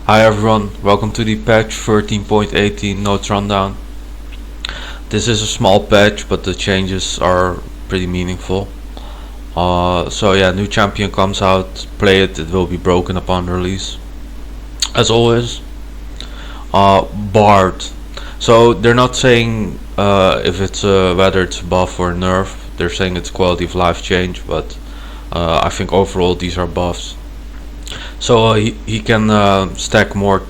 Hi everyone, welcome to the patch 13.18 notes rundown. This is a small patch, but the changes are pretty meaningful. So yeah, new champion comes out, play it, it will be broken upon release. As always, Bard. So they're not saying if it's whether it's a buff or a nerf, they're saying it's quality of life change, but I think overall these are buffs. So he can stack more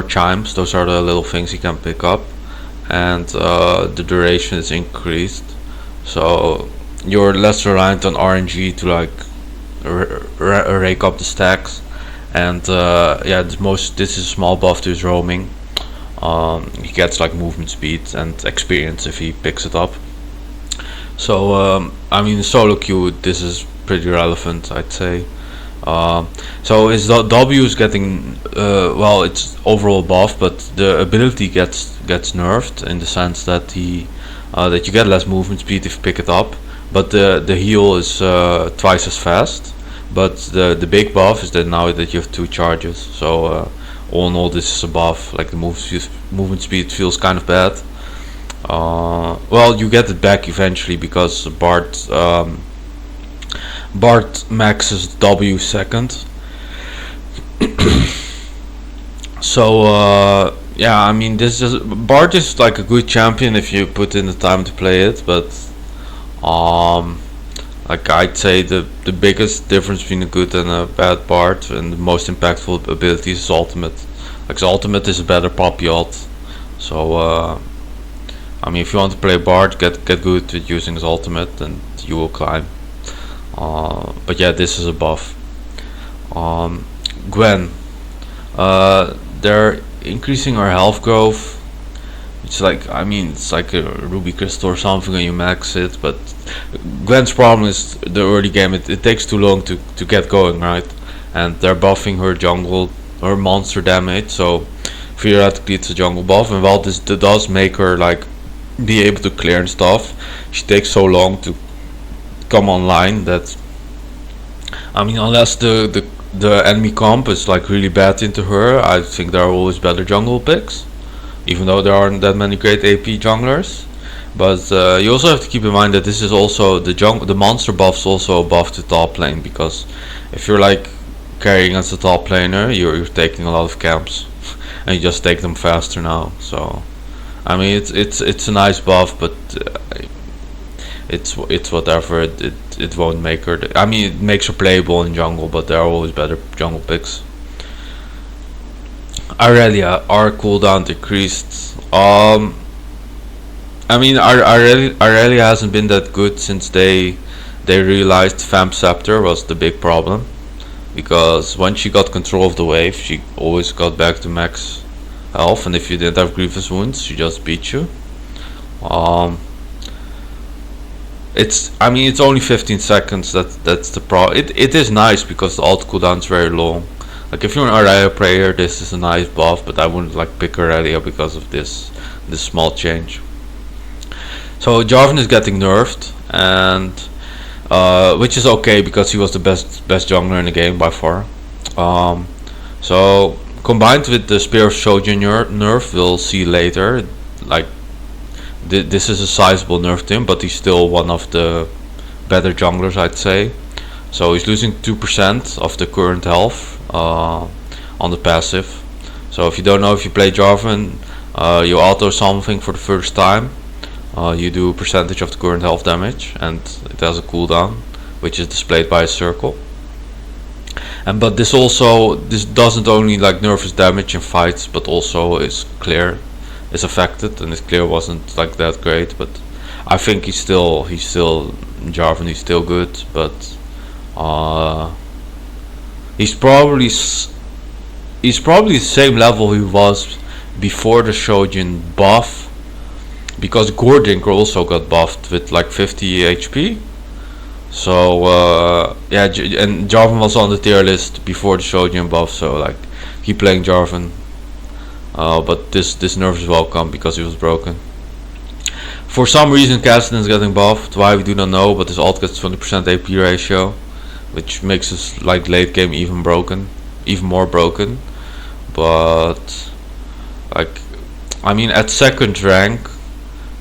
chimes. Those are the little things he can pick up, and the duration is increased. So you're less reliant on RNG to like rake up the stacks. And yeah, this is a small buff to his roaming. He gets like movement speed and experience if he picks it up. So I mean, solo queue, this is pretty relevant, I'd say. So his W is getting well, it's overall buff, but the ability gets nerfed in the sense that that you get less movement speed if you pick it up, but the heal is twice as fast. But the big buff is that now that you have 2 charges. So all in all, this is a buff. Like the movement speed feels kind of bad. Well, you get it back eventually because Bard maxes W second. So yeah, I mean, Bard is like a good champion if you put in the time to play it, but like I'd say the biggest difference between a good and a bad Bard and the most impactful ability is his ultimate. Like his ultimate is a better pop ult. So I mean, if you want to play Bard, get good with using his ultimate and you will climb. But yeah, this is a buff. Gwen, they're increasing her health growth. It's like, I mean, it's like a ruby crystal or something and you max it, but Gwen's problem is the early game, it takes too long to get going, right? And they're buffing her jungle, her monster damage, so theoretically it's a jungle buff, and while this does make her like be able to clear and stuff, she takes so long to come online that, I mean, unless the enemy comp is like really bad into her, I think there are always better jungle picks, even though there aren't that many great AP junglers. But you also have to keep in mind that this is also the monster buff's also a buff to top lane, because if you're like carrying as a top laner, you're taking a lot of camps and you just take them faster now. So I mean, it's a nice buff, but it's whatever. It won't make her. I mean, it makes her playable in jungle, but there are always better jungle picks. Irelia, our cooldown decreased. I mean, Irelia hasn't been that good since they realized Vamp Scepter was the big problem, because once she got control of the wave, she always got back to max health, and if you didn't have Grievous Wounds, she just beat you. I mean, it's only 15 seconds. That's the pro. It is nice because the ult cooldown is very long. Like if you're an Irelia player, this is a nice buff, but I wouldn't like pick Irelia because of this small change. So Jarvan is getting nerfed, and which is okay because he was the best jungler in the game by far. So combined with the Spear of Shojin nerf, we'll see later. Like this is a sizable nerf to him, but he's still one of the better junglers, I'd say. So he's losing 2% of the current health on the passive. So if you don't know, if you play Jarvan, you auto something for the first time, you do a percentage of the current health damage, and it has a cooldown which is displayed by a circle. And but this doesn't only like nerf his damage in fights, but also his clear is affected, and his clear wasn't like that great. But I think he's still Jarvan, he's still good, but he's probably the same level he was before the Shojin buff, because Gordinker also got buffed with like 50 HP. So yeah, and Jarvan was on the tier list before the Shojin buff, so like keep playing Jarvan. But this nerf is welcome because he was broken. For some reason, Kassadin is getting buffed. Why, we do not know, but his ult gets 20% AP ratio, which makes his like late game even more broken. but like, I mean, at second rank,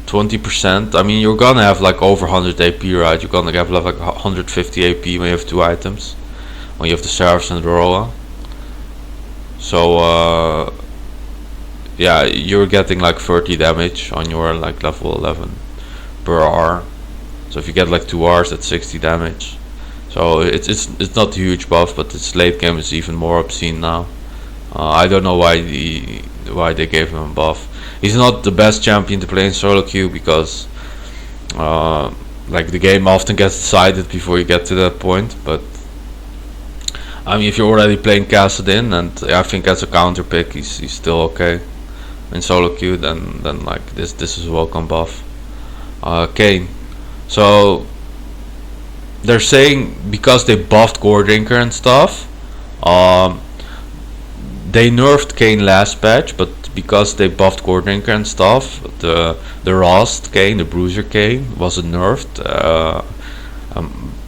20%. I mean, you're gonna have like over 100 AP, right? You're gonna have like 150 AP when you have two items, when you have the Seraph and the Roa. So yeah, you're getting like 30 damage on your like level 11 per R. So if you get like 2 Rs, that's 60 damage. So it's not a huge buff, but its late game is even more obscene now. I don't know why they gave him a buff. He's not the best champion to play in solo queue because like the game often gets decided before you get to that point. But I mean, if you're already playing Kassadin, and I think as a counter pick, he's still okay in solo queue. Then like this is a welcome buff. Kayn. So they're saying because they buffed Gordrinker and stuff, they nerfed Kayn last patch, but because they buffed Gordrinker and stuff, the Rost Kayn, the Bruiser Kayn, wasn't nerfed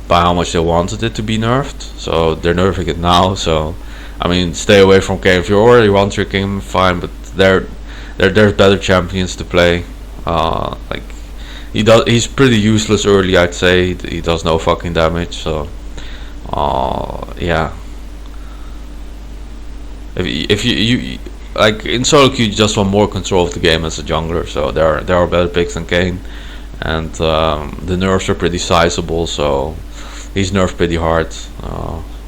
by how much they wanted it to be nerfed. So they're nerfing it now. So I mean, stay away from Kayn. If you already want your Kayn, fine, but there's better champions to play. Like he's pretty useless early, I'd say. He does no fucking damage. So yeah. If you like in solo queue, you just want more control of the game as a jungler. So there are better picks than Kayn, and the nerfs are pretty sizable. So he's nerfed pretty hard.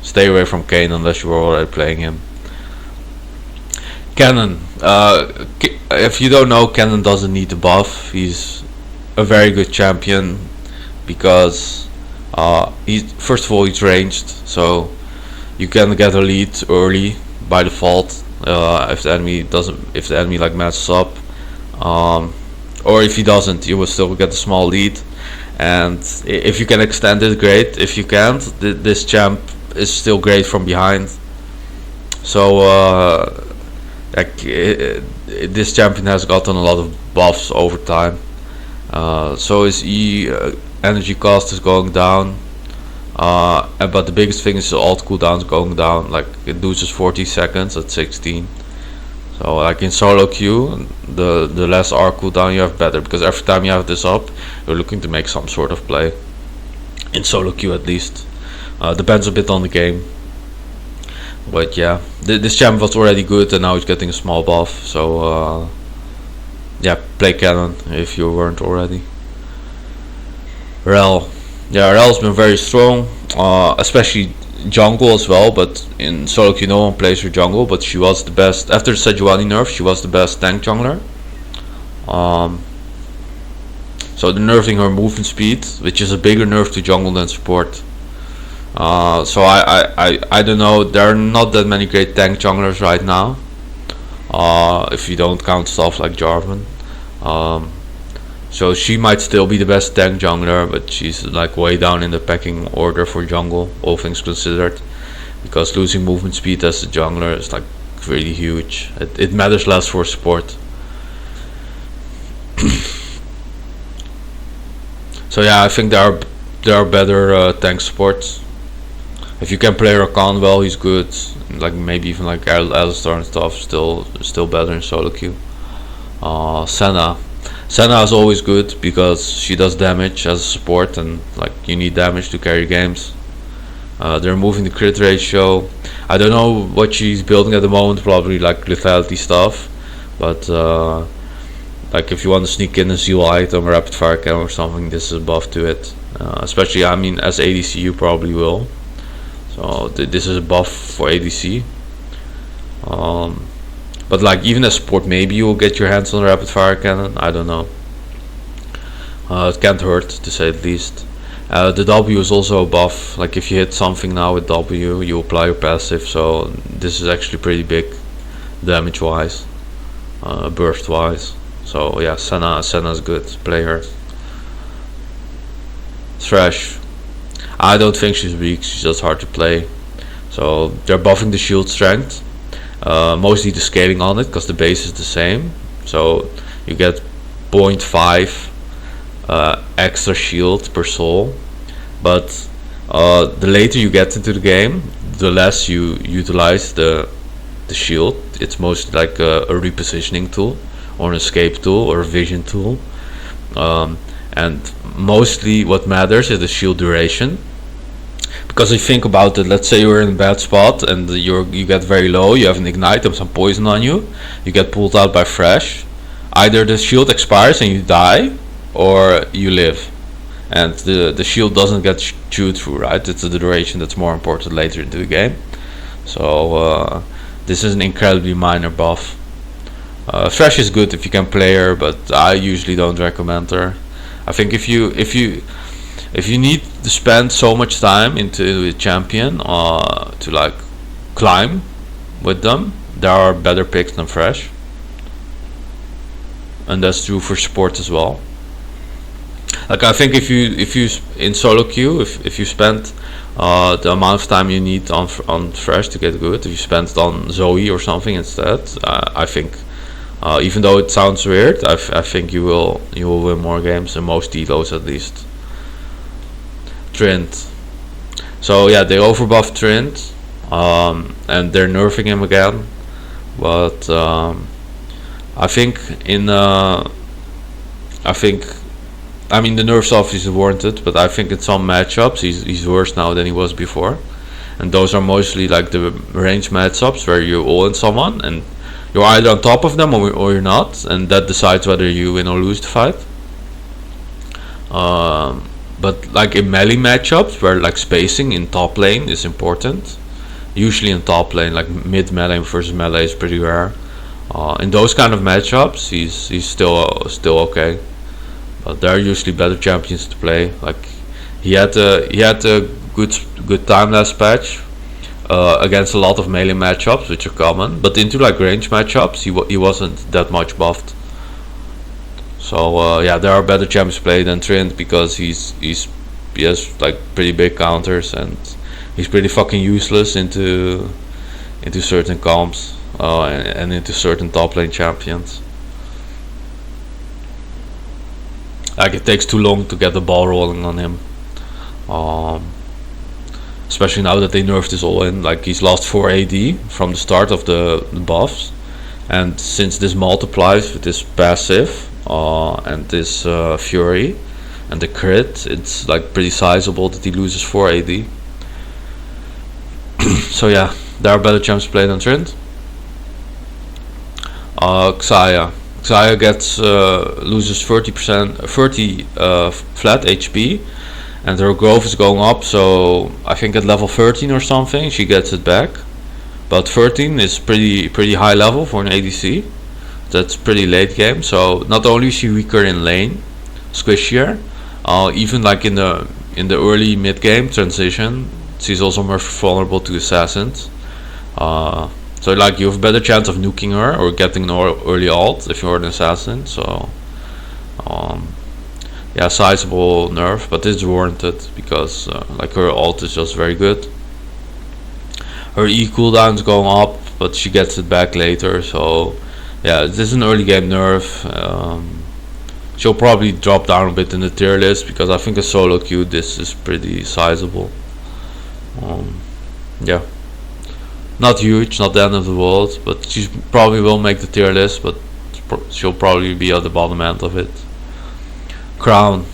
Stay away from Kayn unless you're already playing him. Kennen. If you don't know, Kennen doesn't need the buff. He's a very good champion because he's first of all he's ranged, so you can get a lead early by default if the enemy like matches up, or if he doesn't, you will still get a small lead. And if you can extend it, great. If you can't, this champ is still great from behind. So this champion has gotten a lot of buffs over time. So his energy cost is going down. But the biggest thing is the alt cooldown is going down. Like it loses 40 seconds at 16. So like in solo queue, the less R cooldown you have, better, because every time you have this up, you're looking to make some sort of play. In solo queue at least. Depends a bit on the game. But yeah, this champ was already good and now he's getting a small buff. So yeah, play Kennen if you weren't already. Rell. Yeah, Rel's been very strong, especially jungle as well, but in solo queue no one plays her jungle, but she was the best. After the Sejuani nerf, she was the best tank jungler. So they're nerfing her movement speed, which is a bigger nerf to jungle than support. So I don't know, there are not that many great tank junglers right now, if you don't count stuff like Jarvan. So she might still be the best tank jungler, but she's like way down in the pecking order for jungle, all things considered, because losing movement speed as a jungler is like really huge. It matters less for support. So yeah, I think there are better tank supports. If you can play Rakan well, he's good. Like maybe even like Alistar and stuff, still better in solo queue. Senna is always good because she does damage as a support, and like you need damage to carry games. They're moving the crit ratio. I don't know what she's building at the moment, probably like lethality stuff, but like if you want to sneak in a Zeal item or rapid fire cannon or something, this is a buff to it. Especially, I mean, as ADC you probably will. So this is a buff for ADC. But like even as support, maybe you'll get your hands on a rapid fire cannon. I don't know. It can't hurt, to say the least. The W is also a buff. Like if you hit something now with W, you apply your passive. So this is actually pretty big, damage wise, burst wise. So yeah, Senna's good. Play her. Thresh. I don't think she's weak. She's just hard to play. So they're buffing the shield strength. Mostly the scaling on it, because the base is the same, so you get 0.5 extra shield per soul, but the later you get into the game, the less you utilize the the shield. It's mostly like a repositioning tool, or an escape tool, or a vision tool. And mostly what matters is the shield duration. Because if you think about it, let's say you're in a bad spot and you get very low, you have an ignite and some poison on you, you get pulled out by Thresh. Either the shield expires and you die, or you live. And the shield doesn't get chewed through, right? It's the duration that's more important later into the game. So this is an incredibly minor buff. Thresh is good if you can play her, but I usually don't recommend her. I think if you need to spend so much time into a champion to like climb with them, there are better picks than Thresh, and that's true for support as well. Like I think if you in solo queue, if you spend the amount of time you need on Thresh to get good, if you spend it on Zoe or something instead, I think even though it sounds weird, I think you will win more games in most elos at least. Trent. So yeah, they overbuffed Trent, and they're nerfing him again. But I mean the nerf's obviously warranted, but I think in some matchups he's worse now than he was before, and those are mostly like the range matchups where you all in someone and you're either on top of them or you're not, and that decides whether you win or lose the fight. But like in melee matchups where like spacing in top lane is important, usually in top lane, like mid melee versus melee is pretty rare. In those kind of matchups, he's still okay, but there are usually better champions to play. Like he had a good time last patch against a lot of melee matchups, which are common, but into like range matchups, he wasn't that much buffed. So yeah, there are better champions to play than Trent because he has like pretty big counters and he's pretty fucking useless into certain comps and into certain top lane champions. Like it takes too long to get the ball rolling on him. Especially now that they nerfed this all in, like he's lost 4 AD from the start of the buffs, and since this multiplies with this passive and this fury and the crit, it's like pretty sizable that he loses 4 AD. So yeah, there are better champs to play than Trent. Xayah gets loses 30 flat HP, and her growth is going up, so I think at level 13 or something she gets it back. But 13 is pretty high level for an ADC. That's pretty late game, so not only is she weaker in lane, squishier, even like in the early mid game transition, she's also more vulnerable to assassins. So like you have a better chance of nuking her or getting an early ult if you're an assassin. So yeah, sizable nerf, but it's warranted because like her ult is just very good. Her E cooldown is going up, but she gets it back later. So yeah, this is an early game nerf. She'll probably drop down a bit in the tier list because I think a solo queue this is pretty sizable. Yeah, not huge, not the end of the world, but she probably will make the tier list, but she'll probably be at the bottom end of it. Crown.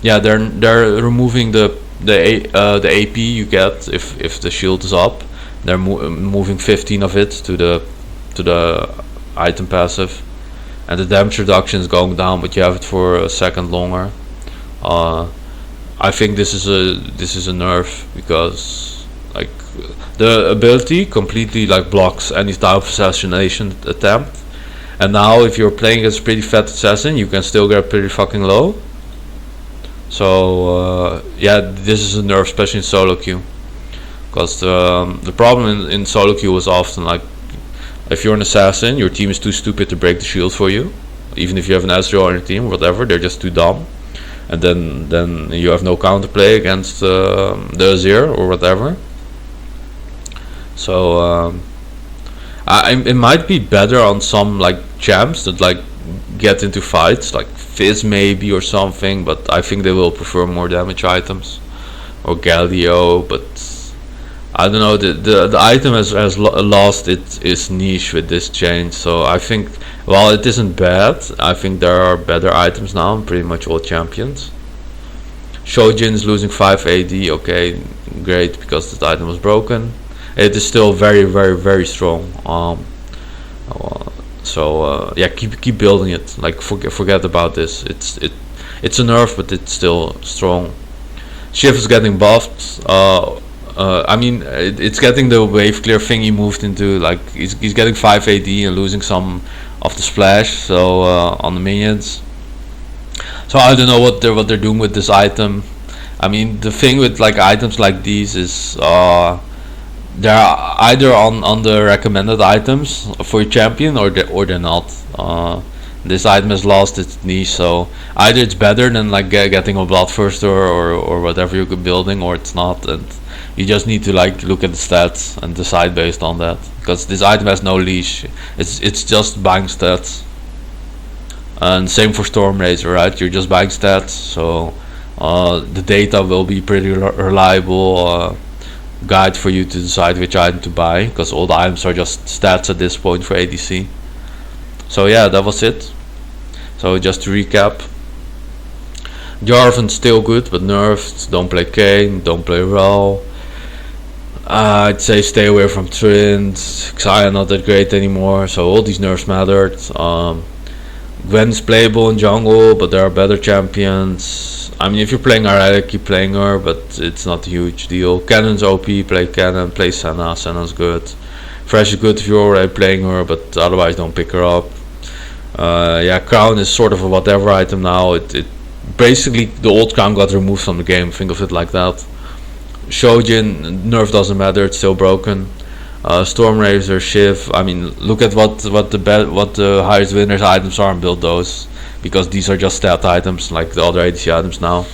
Yeah, they're removing the AP you get if the shield is up. They're moving 15 of it to the item passive, and the damage reduction is going down, but you have it for a second longer. I think this is a nerf because like the ability completely like blocks any type of assassination attempt, and now if you're playing as a pretty fat assassin, you can still get pretty fucking low. So yeah, this is a nerf, especially in solo queue, because the problem in solo queue is often like if you're an assassin, your team is too stupid to break the shield for you, even if you have an Ezreal on your team, whatever, they're just too dumb, and then you have no counterplay against the Azir or whatever. So it might be better on some like champs that like get into fights, like Fizz maybe or something, but I think they will prefer more damage items, or Galio. But I don't know. The item has lost its niche with this change. So I think while it isn't bad, I think there are better items now. In pretty much all champions. Shojin's losing 5 AD. Okay, great because that item was broken. It is still very very strong. Yeah, keep building it. Like forget about this. It's a nerf, but it's still strong. Shiv is getting buffed. I mean, it's getting the wave clear thing he moved into. Like he's getting 5 AD and losing some of the splash. So on the minions. So I don't know what they're doing with this item. I mean, the thing with like items like these is they're either on the recommended items for your champion or they're not. This item has lost its niche, so either it's better than like getting a Bloodthirster or whatever you're building, or it's not, and you just need to like look at the stats and decide based on that. Because this item has no leash, it's just buying stats. And same for Stormrazor, right? You're just buying stats, so the data will be pretty reliable guide for you to decide which item to buy, because all the items are just stats at this point for ADC. So yeah, that was it. So just to recap, Jarvan's still good but nerfed. Don't play Kayn, don't play Raw. I'd say stay away from Trynd. Xayah not that great anymore, so all these nerfs mattered. Gwen's playable in jungle, but there are better champions. I mean, if you're playing Araya, keep playing her, but it's not a huge deal. Cannon's OP, play Cannon, play Senna. Senna's good. Thresh is good if you're already playing her, but otherwise don't pick her up. Yeah, Crown is sort of a whatever item now. It basically, the old Crown got removed from the game. Think of it like that. Shojin, nerf doesn't matter. It's still broken. Stormrazor, Shiv. I mean, look at what the highest winners items are and build those, because these are just stat items like the other ADC items now.